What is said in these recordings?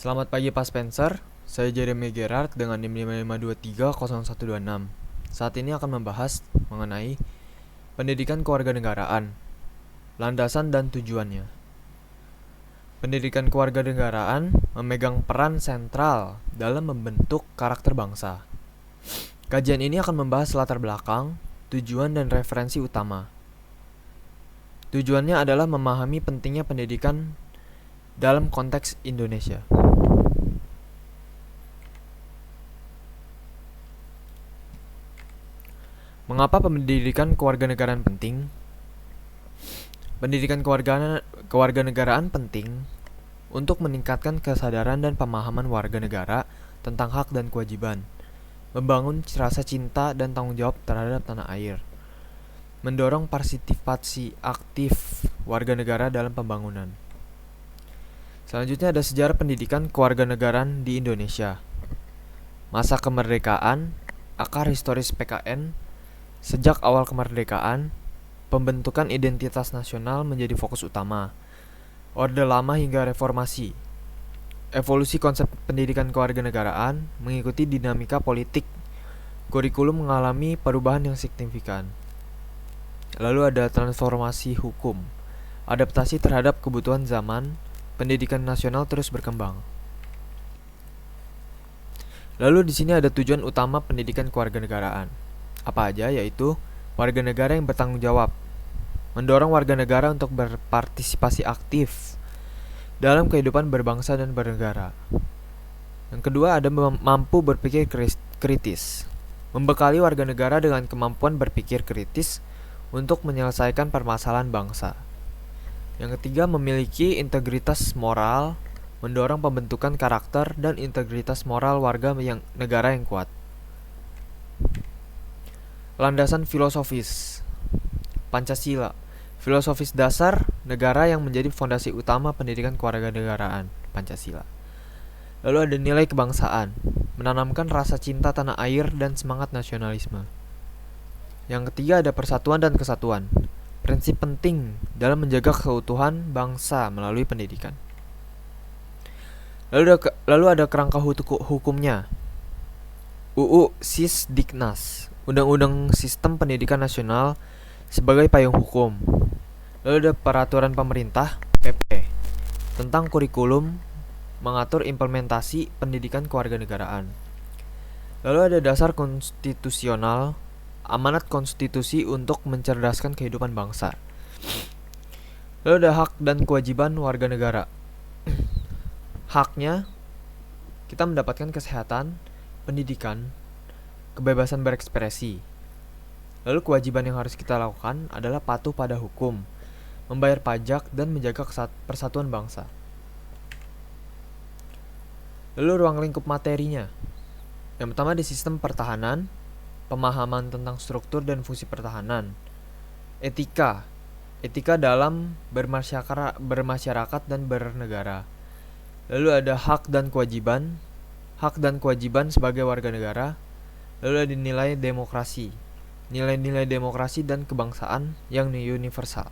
Selamat pagi Pak Spencer, saya Jeremy Gerard dengan NIM 55230126. Saat ini akan membahas mengenai pendidikan kewarganegaraan, landasan dan tujuannya. Pendidikan kewarganegaraan memegang peran sentral dalam membentuk karakter bangsa. Kajian ini akan membahas latar belakang, tujuan dan referensi utama. Tujuannya adalah memahami pentingnya pendidikan dalam konteks Indonesia. Mengapa pendidikan kewarganegaraan penting? Pendidikan kewarganegaraan penting untuk meningkatkan kesadaran dan pemahaman warga negara tentang hak dan kewajiban, membangun rasa cinta dan tanggung jawab terhadap tanah air, mendorong partisipasi aktif warga negara dalam pembangunan. Selanjutnya ada sejarah pendidikan kewarganegaraan di Indonesia. Masa kemerdekaan, akar historis PKN. Sejak awal kemerdekaan, pembentukan identitas nasional menjadi fokus utama. Orde Lama hingga Reformasi. Evolusi konsep pendidikan kewarganegaraan mengikuti dinamika politik. Kurikulum mengalami perubahan yang signifikan. Lalu ada transformasi hukum. Adaptasi terhadap kebutuhan zaman, pendidikan nasional terus berkembang. Lalu di sini ada tujuan utama pendidikan kewarganegaraan. Apa aja? Yaitu warga negara yang bertanggung jawab, mendorong warga negara untuk berpartisipasi aktif dalam kehidupan berbangsa dan bernegara. Yang kedua ada mampu berpikir kritis, membekali warga negara dengan kemampuan berpikir kritis untuk menyelesaikan permasalahan bangsa. Yang ketiga memiliki integritas moral, mendorong pembentukan karakter dan integritas moral warga negara yang kuat. Landasan filosofis Pancasila, filosofis dasar negara yang menjadi fondasi utama pendidikan kewarganegaraan, Pancasila. Lalu ada nilai kebangsaan, menanamkan rasa cinta tanah air dan semangat nasionalisme. Yang ketiga ada persatuan dan kesatuan, prinsip penting dalam menjaga keutuhan bangsa melalui pendidikan. Lalu ada kerangka hukumnya. UU Sisdiknas, Undang-Undang Sistem Pendidikan Nasional sebagai payung hukum. Lalu ada peraturan pemerintah PP tentang kurikulum mengatur implementasi pendidikan kewarganegaraan. Lalu ada dasar konstitusional, amanat konstitusi untuk mencerdaskan kehidupan bangsa. Lalu ada hak dan kewajiban warga negara. Haknya kita mendapatkan kesehatan, pendidikan, kebebasan berekspresi. Lalu kewajiban yang harus kita lakukan adalah patuh pada hukum, membayar pajak, dan menjaga persatuan bangsa. Lalu ruang lingkup materinya. Yang pertama di sistem pertahanan, pemahaman tentang struktur dan fungsi pertahanan. Etika dalam bermasyarakat dan bernegara. Lalu ada hak dan kewajiban sebagai warga negara. Lalu ada nilai-nilai demokrasi dan kebangsaan yang universal.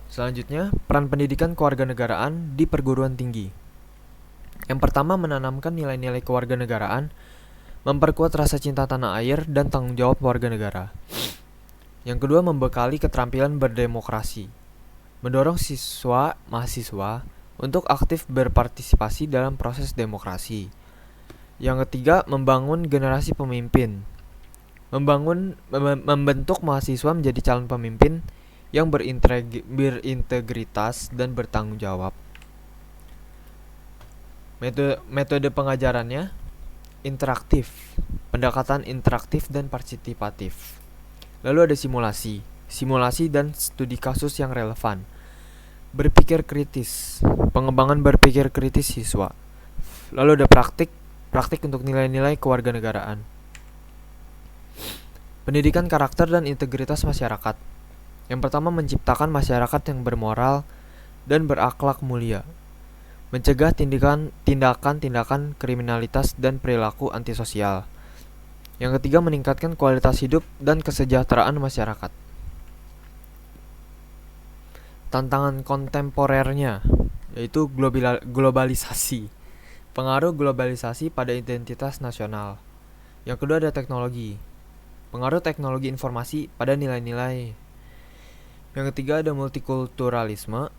Selanjutnya, peran pendidikan kewarganegaraan di perguruan tinggi. Yang pertama menanamkan nilai-nilai kewarganegaraan, memperkuat rasa cinta tanah air dan tanggung jawab warga negara. Yang kedua membekali keterampilan berdemokrasi, mendorong mahasiswa untuk aktif berpartisipasi dalam proses demokrasi. Yang ketiga, membangun generasi pemimpin. Membentuk mahasiswa menjadi calon pemimpin yang berintegritas dan bertanggung jawab. Metode pengajarannya interaktif, pendekatan interaktif dan partisipatif. Lalu ada simulasi dan studi kasus yang relevan. Berpikir kritis, pengembangan berpikir kritis siswa. Lalu ada praktik untuk nilai-nilai kewarganegaraan. Pendidikan karakter dan integritas masyarakat. Yang pertama menciptakan masyarakat yang bermoral dan berakhlak mulia, mencegah tindakan kriminalitas dan perilaku antisosial. Yang ketiga meningkatkan kualitas hidup dan kesejahteraan masyarakat. Tantangan kontemporernya. yaitu globalisasi. Pengaruh globalisasi pada identitas nasional. Yang kedua ada teknologi. Pengaruh teknologi informasi pada nilai-nilai. Yang ketiga ada multikulturalisme.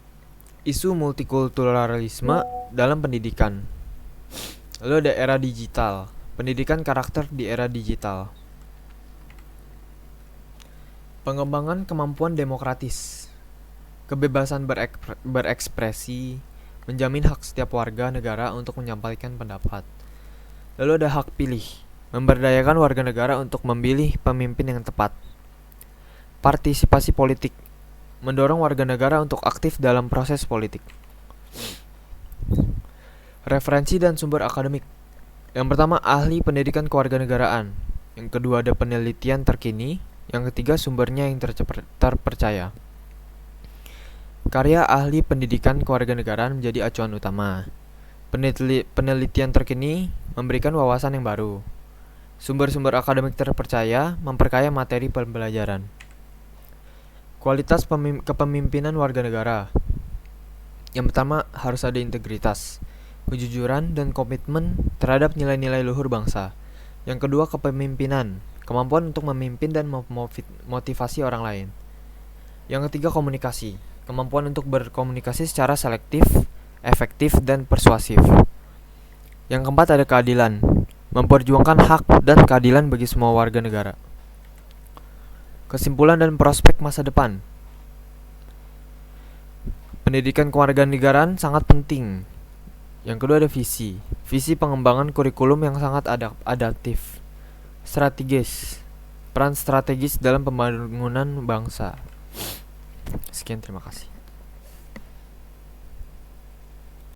Isu multikulturalisme dalam pendidikan. Lalu ada era digital. Pendidikan karakter di era digital. Pengembangan kemampuan demokratis. Kebebasan berekspresi, menjamin hak setiap warga negara untuk menyampaikan pendapat. Lalu ada hak pilih, memberdayakan warga negara untuk memilih pemimpin yang tepat. Partisipasi politik, mendorong warga negara untuk aktif dalam proses politik. Referensi dan sumber akademik. Yang pertama, ahli pendidikan kewarganegaraan. Yang kedua ada penelitian terkini. Yang ketiga, sumbernya yang terpercaya. Karya ahli pendidikan kewarganegaraan menjadi acuan utama. Penelitian terkini memberikan wawasan yang baru. Sumber-sumber akademik terpercaya memperkaya materi pembelajaran. Kualitas kepemimpinan warga negara. Yang pertama, harus ada integritas, kejujuran, dan komitmen terhadap nilai-nilai luhur bangsa. Yang kedua, kepemimpinan, kemampuan untuk memimpin dan memotivasi orang lain. Yang ketiga, komunikasi, kemampuan untuk berkomunikasi secara selektif, efektif, dan persuasif. Yang keempat ada keadilan, memperjuangkan hak dan keadilan bagi semua warga negara. Kesimpulan dan prospek masa depan. Pendidikan kewarganegaraan sangat penting. Yang kedua ada visi pengembangan kurikulum yang sangat adaptif, strategis, peran strategis dalam pembangunan bangsa. Sekian, terima kasih.